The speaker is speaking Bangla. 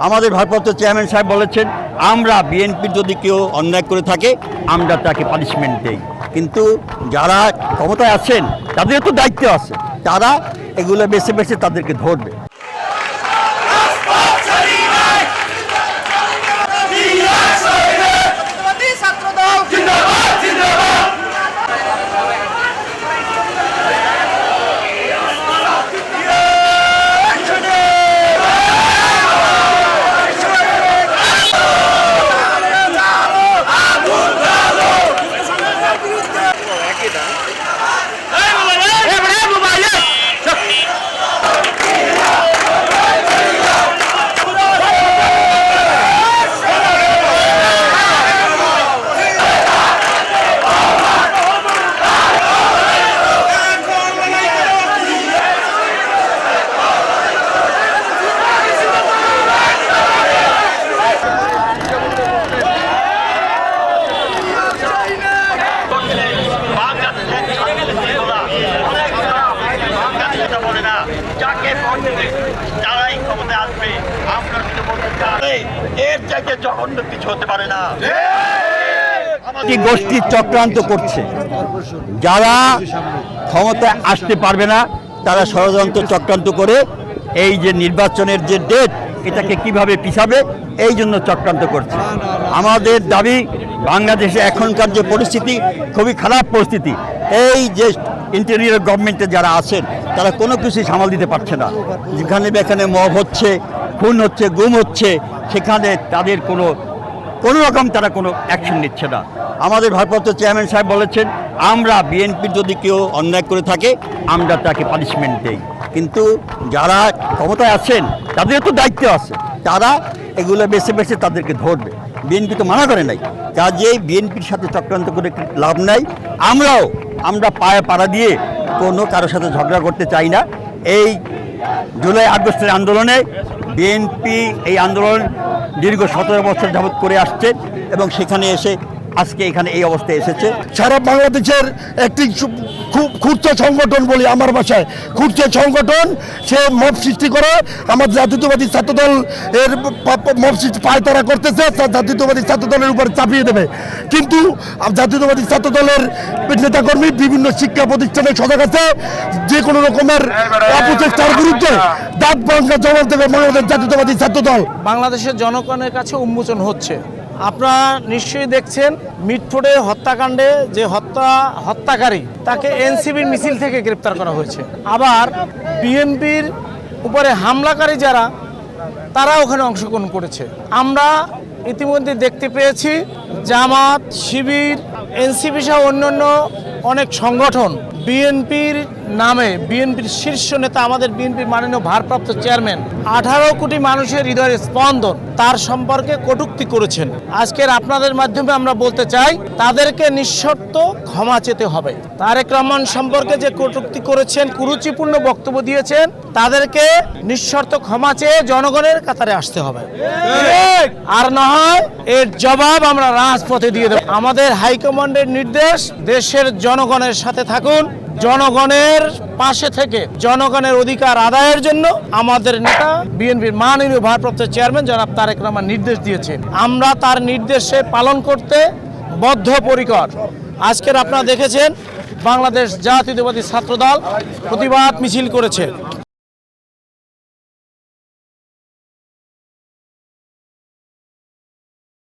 আমাদের ভারপ্রাপ্ত চেয়ারম্যান সাহেব বলেছেন আমরা বিএনপির যদি কেউ অন্যায় করে থাকে আমরা তাকে পানিশমেন্ট দেই, কিন্তু যারা ক্ষমতায় আছেন তাদের তো দায়িত্ব আছে, তারা এগুলো বেছে বেছে তাদেরকে ধরবে। গোষ্ঠী চক্রান্ত করছে, যারা ক্ষমতায় আসতে পারবে না তারা ষড়যন্ত্র চক্রান্ত করে এই যে নির্বাচনের যে ডেট এটাকে কিভাবে পিছাবে এই জন্য চক্রান্ত করছে। আমাদের দাবি, বাংলাদেশে এখনকার যে পরিস্থিতি খুবই খারাপ পরিস্থিতি, এই যে ইন্টেরিয়র গভর্নমেন্টে যারা আছেন তারা কোনো কিছুই সামাল দিতে পারছে না। যেখানে যেখানে মব হচ্ছে, খুন হচ্ছে, গুম হচ্ছে, সেখানে তাদের কোনো রকম তারা কোনো অ্যাকশন নিচ্ছে না। আমাদের ভারপ্রাপ্ত চেয়ারম্যান সাহেব বলেছেন আমরা বিএনপির যদি কেউ অন্যায় করে থাকে আমরা তাকে পানিশমেন্ট দেই, কিন্তু যারা ক্ষমতায় আছেন তাদের তো দায়িত্ব আছে, তারা এগুলো বেছে বেছে তাদেরকে ধরবে। বিএনপি তো মানা করে নাই, কাজেই বিএনপির সাথে চক্রান্ত করে লাভ নাই। আমরা পায়ে পাড়া দিয়ে কোনো কারোর সাথে ঝগড়া করতে চাই না। এই জুলাই আগস্টের আন্দোলনে বিএনপি এই আন্দোলন দীর্ঘ 17 বছর যাবৎ করে আসছে এবং সেখানে এসে আজকে এখানে এই অবস্থায় এসেছে। সারা বাংলাদেশের একটি খুব ক্ষুদ্র সংগঠন বলি আমার ভাষায়, ক্ষুদ্র সংগঠন, সে মব সৃষ্টি করে আমার জাতীয়তাবাদী ছাত্রদল এর মব সৃষ্টি পায়তারা করতেছে, জাতীয়তাবাদী ছাত্রদলের উপর চাপিয়ে দেবে। কিন্তু জাতীয়তাবাদী ছাত্রদলের নেতাকর্মী বিভিন্ন শিক্ষা প্রতিষ্ঠানে সজাগ আছে, যে কোনো রকমের অপচেষ্টার বিরুদ্ধে দাঁত ভাঙা জবাব দেবে বাংলাদেশ জাতীয়তাবাদী ছাত্রদল। বাংলাদেশের জনগণের কাছে উন্মোচন হচ্ছে। আপনারা নিশ্চয়ই দেখছেন মিটফোর্ডের হত্যাকাণ্ডে যে হত্যাকারী তাকে এনসিবির মিছিল থেকে গ্রেপ্তার করা হয়েছে। আবার বিএনপির উপরে হামলাকারী যারা তারা ওখানে অংশগ্রহণ করেছে। আমরা ইতিমধ্যে দেখতে পেয়েছি জামাত, শিবির, এনসিপি সহ অন্যান্য অনেক সংগঠন বিএনপির নামে, বিএনপির শীর্ষ নেতা আমাদের বিএনপির মাননীয় ভারপ্রাপ্ত চেয়ারম্যান 18 কোটি মানুষের হৃদয়ের স্পন্দন, তার সম্পর্কে কটূক্তি করেছেন। আজকের আপনাদের মাধ্যমে আমরা বলতে চাই তাদেরকে নিঃশর্ত ক্ষমা চেতে হবে। তারেক রহমান সম্পর্কে যে কটূক্তি করেছেন, কুরুচিপূর্ণ বক্তব্য দিয়েছেন, তাদেরকে নিঃশর্ত ক্ষমা চেয়ে জনগণের কাতারে আসতে হবে। আর না হয় এর জবাব আমরা রাজপথে দিয়ে দেব। আমাদের হাইকমান্ডের নির্দেশ, দেশের জনগণের সাথে থাকুন, জনগণের পাশে থেকে জনগণের অধিকার আদায়ের জন্য আমাদের নেতা বিএনপির মাননীয় ভারপ্রাপ্ত চেয়ারম্যান জনাব তারেক রহমান নির্দেশ দিয়েছেন। আমরা তার নির্দেশে পালন করতে বদ্ধপরিকর। আজকের আপনারা দেখেছেন বাংলাদেশ জাতীয়তাবাদী ছাত্রদল প্রতিবাদ মিছিল করেছে।